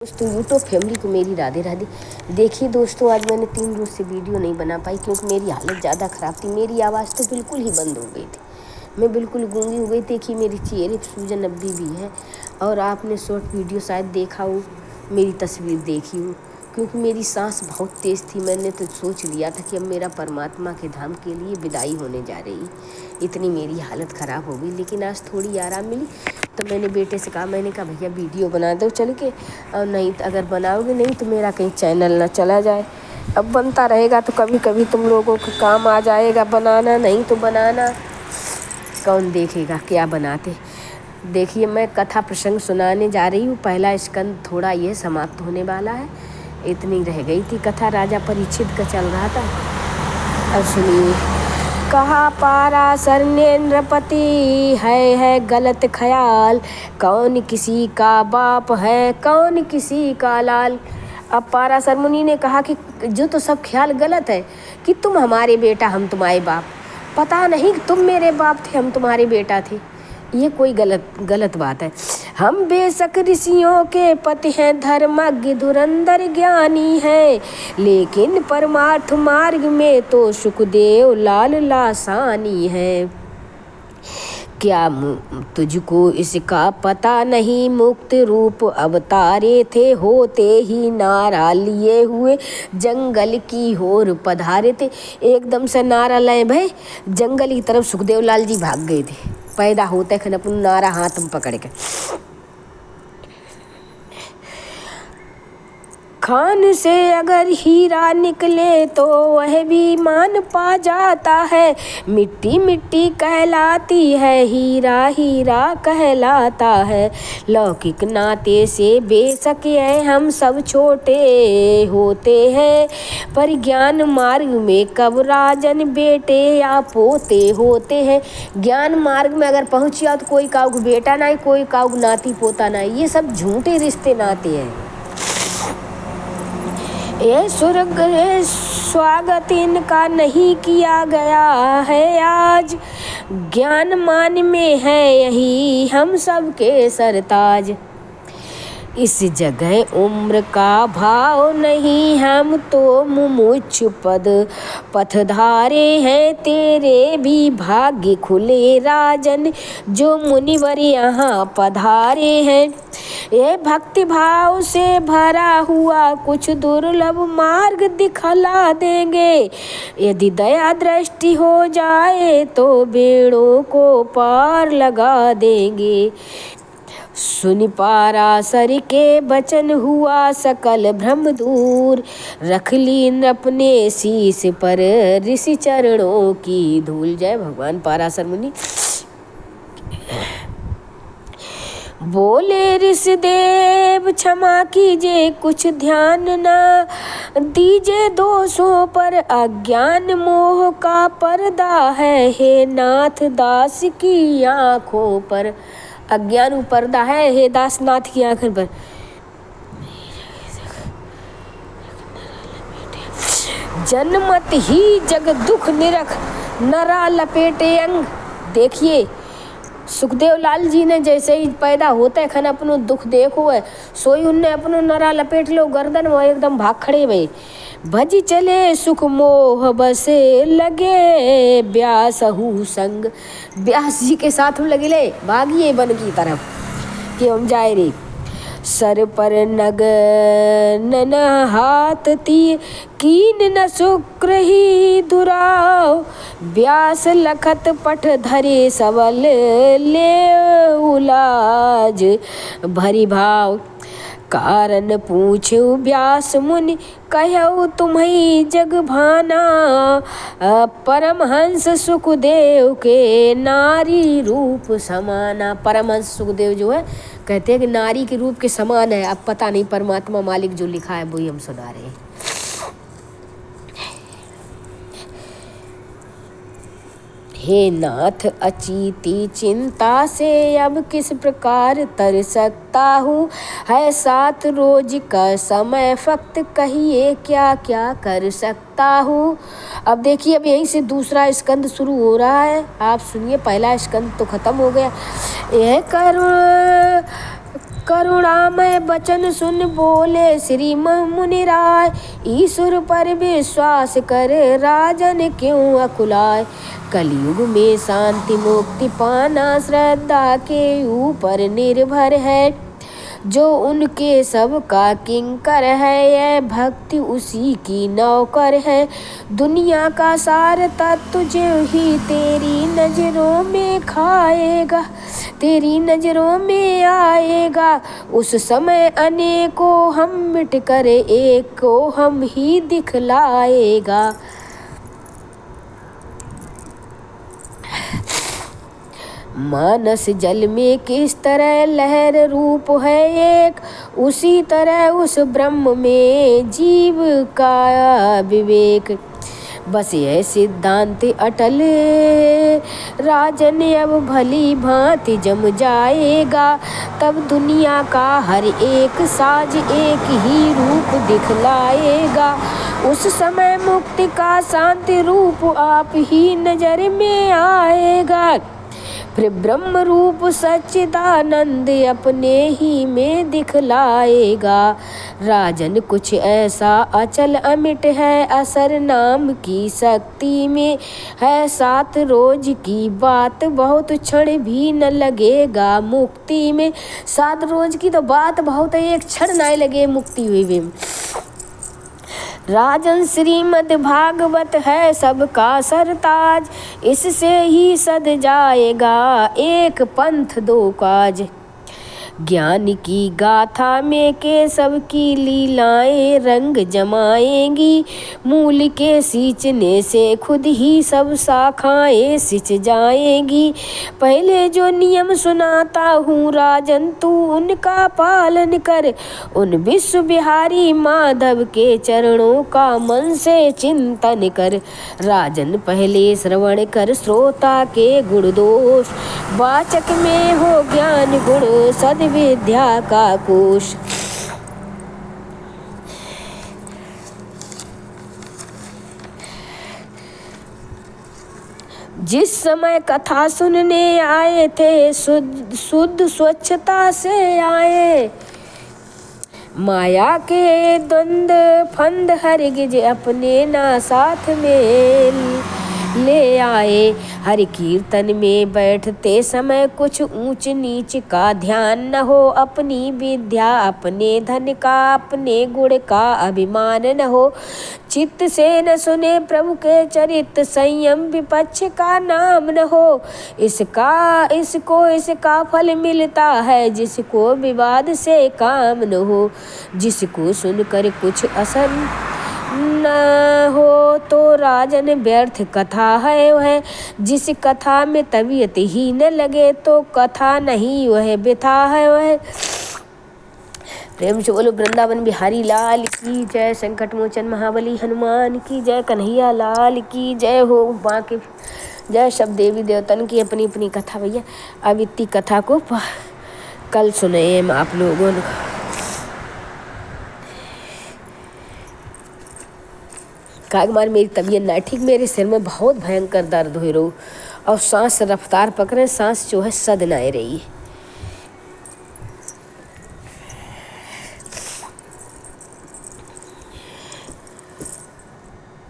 दोस्तों YouTube family को मेरी राधे राधे। देखिए दोस्तों, आज मैंने 3 रोज़ से वीडियो नहीं बना पाई क्योंकि मेरी हालत ज़्यादा ख़राब थी। मेरी आवाज़ तो बिल्कुल ही बंद हो गई थी, मैं बिल्कुल गूंगी हो गई। देखिए मेरे चेहरे पर सूजन अभी भी है। और आपने शॉर्ट वीडियो शायद देखा हो, मेरी तस्वीर देखी हो, क्योंकि मेरी सांस बहुत तेज़ थी। मैंने तो सोच लिया था कि अब मेरा परमात्मा के धाम के लिए विदाई होने जा रही, इतनी मेरी हालत ख़राब हो गई। लेकिन आज थोड़ी आराम मिली तो मैंने बेटे से कहा, मैंने कहा भैया वीडियो बना दो चल के, और नहीं तो अगर बनाओगे नहीं तो मेरा कहीं चैनल ना चला जाए। अब बनता रहेगा तो कभी कभी तुम लोगों को काम आ जाएगा बनाना, नहीं तो बनाना कौन देखेगा क्या बनाते। देखिए मैं कथा प्रसंग सुनाने जा रही हूँ। पहला स्कंद थोड़ा ये समाप्त होने वाला है, इतनी रह गई थी कथा। राजा परीक्षित का चल रहा था। अब सुनिए। कहा पाराशर ने नृपति, है गलत ख्याल, कौन किसी का बाप है कौन किसी का लाल। अब पाराशर मुनि ने कहा कि जो तो सब ख्याल गलत है कि तुम हमारे बेटा हम तुम्हारे बाप, पता नहीं तुम मेरे बाप थे हम तुम्हारे बेटा थे। ये कोई गलत बात है। हम बेशक ऋषियों के पति हैं, धर्मज्ञ धुरंधर ज्ञानी है, लेकिन परमार्थ मार्ग में तो सुखदेव लाल लासानी है। क्या तुझको इसका पता नहीं, मुक्त रूप अवतारे थे, होते ही नारा लिए हुए जंगल की ओर पधारे थे। एकदम से नारा लाए भाई, जंगल की तरफ सुखदेव लाल जी भाग गए थे। पैदा होते खन अपन नारा हाथ में पकड़ के। खान से अगर हीरा निकले तो वह भी मान पा जाता है, मिट्टी मिट्टी कहलाती है, हीरा हीरा कहलाता है। लौकिक नाते से बेशक हम सब छोटे होते हैं, पर ज्ञान मार्ग में कब राजन बेटे या पोते होते हैं। ज्ञान मार्ग में अगर पहुँच जाओ तो कोई काऊ बेटा नहीं, कोई काऊ नाती पोता नहीं, ये सब झूठे रिश्ते नाते हैं। ये स्वर्ग स्वागत इनका नहीं किया गया है आज, ज्ञान मान में है यही हम सबके सरताज। इस जगह उम्र का भाव नहीं, हम तो मुमुक्ष पद पथधारे हैं, तेरे भी भाग्य खुले राजन जो मुनिवर यहाँ पधारे हैं। ये भक्ति भाव से भरा हुआ कुछ दुर्लभ मार्ग दिखला देंगे, यदि दया दृष्टि हो जाए तो बेड़ों को पार लगा देंगे। सुन पाराशर के वचन हुआ सकल भ्रम दूर, रख ली अपने शीश पर ऋषि चरणों की धूल। जय भगवान पाराशर मुनि। बोले ऋषिदेव क्षमा कीजिए, कुछ ध्यान न दीजिए दोषों पर, अज्ञान मोह का पर्दा है, हे नाथ दास की आँखों पर। अज्ञान पर्दा है हे दासनाथ की आंखों पर। जन्मत ही जग दुख निरख, नरा लपेटे अंग। देखिए सुखदेव लाल जी ने जैसे ही पैदा होते खन अपनो दुख देखो है, सोई उनने अपनो नरा लपेट लो गर्दन में, एकदम भाग खड़े भई। भज चले सुख मोह बसे लगे, व्यास हु संग। व्यास जी के साथ में लगे ले, भागिए वन की तरफ कि हम जाए रे। सर पर नग न हाथ ती, कीन न शुक्र ही दुराव, व्यास लखत पठ धरे सबल ले उलाज भरी भाव। कारण पूछू व्यास मुनि, कहऊ तुम्ही जग भाना, परमहंस सुखदेव के नारी रूप समाना। परमहंस सुखदेव जो है कहते हैं कि नारी के रूप के समान है। अब पता नहीं परमात्मा मालिक जो लिखा है वही हम सुना रहे हैं। हे नाथ अचीती चिंता से अब किस प्रकार तर सकता हूँ, है 7 रोज का समय फक्त, कहिए क्या क्या कर सकता हूँ। अब देखिए अब यहीं से दूसरा स्कंद शुरू हो रहा है, आप सुनिए। पहला स्कंद तो खत्म हो गया। यह करुणामय वचन सुन बोले श्री मुनि राय, ईश्वर पर विश्वास कर राजन क्यों अकुलाय। कलयुग में शांति मुक्ति पाना श्रद्धा के ऊपर निर्भर है, जो उनके सबका किंकर है, यह भक्ति उसी की नौकर है। दुनिया का सार तत्व जो ही तेरी नजरों में खाएगा, तेरी नजरों में आएगा, उस समय अनेकों हम मिट कर एक को हम ही दिखलाएगा। मानस जल में किस तरह लहर रूप है एक, उसी तरह उस ब्रह्म में जीव का विवेक। बस यह सिद्धांत अटल राजन अब भली भांति जम जाएगा, तब दुनिया का हर एक साज एक ही रूप दिखलाएगा। उस समय मुक्ति का शांति रूप आप ही नजर में आएगा, फिर ब्रह्म रूप सच्चिदानंद अपने ही में दिखलाएगा। राजन कुछ ऐसा अचल अमिट है, असर नाम की शक्ति में है 7 रोज की बात, बहुत क्षण भी न लगेगा मुक्ति में। 7 रोज की तो बात बहुत है, एक क्षण न लगे मुक्ति हुई में। राजन श्रीमद् भागवत है सबका सरताज, इससे ही सद जाएगा एक पंथ 2 काज। ज्ञान की गाथा में केशव की लीलाएं रंग जमाएंगी, मूल के सींचने से खुद ही सब शाखाएं सिंच जाएंगी। पहले जो नियम सुनाता हूँ राजन तू उनका पालन कर, उन विश्व बिहारी माधव के चरणों का मन से चिंतन कर। राजन पहले श्रवण कर श्रोता के गुण दोष, वाचक में हो ज्ञान गुण सद विद्या का कोश। जिस समय कथा सुनने आए थे शुद्ध स्वच्छता से आए, माया के द्वंद फंद हरगिज अपने ना साथ में ले आए। हरि कीर्तन में बैठते समय कुछ ऊंच नीच का ध्यान न हो, अपनी विद्या अपने धन का अपने गुण का अभिमान न हो। चित्त से न सुने प्रभु के चरित्र, संयम विपक्ष का नाम न हो। इसका फल मिलता है जिसको विवाद से काम न हो। जिसको सुनकर कुछ असर न हो तो राजन व्यर्थ कथा है वह, जिस कथा में तबीयत ही न लगे तो कथा नहीं वह व्यथा है वह। प्रेम से बोलो वृंदावन बिहारी लाल की जय, संकट मोचन महाबली हनुमान की जय, कन्हैया लाल की जय हो। बाकी जय सब देवी देवतन की अपनी अपनी कथा भैया। अब इतनी कथा को कल सुने हम आप लोगों ने। कागमार मेरी तबीयत ना ठीक, मेरे सिर में बहुत भयंकर दर्द हो रही और सांस रफ्तार पकड़े, सांस जो है सद ना रही।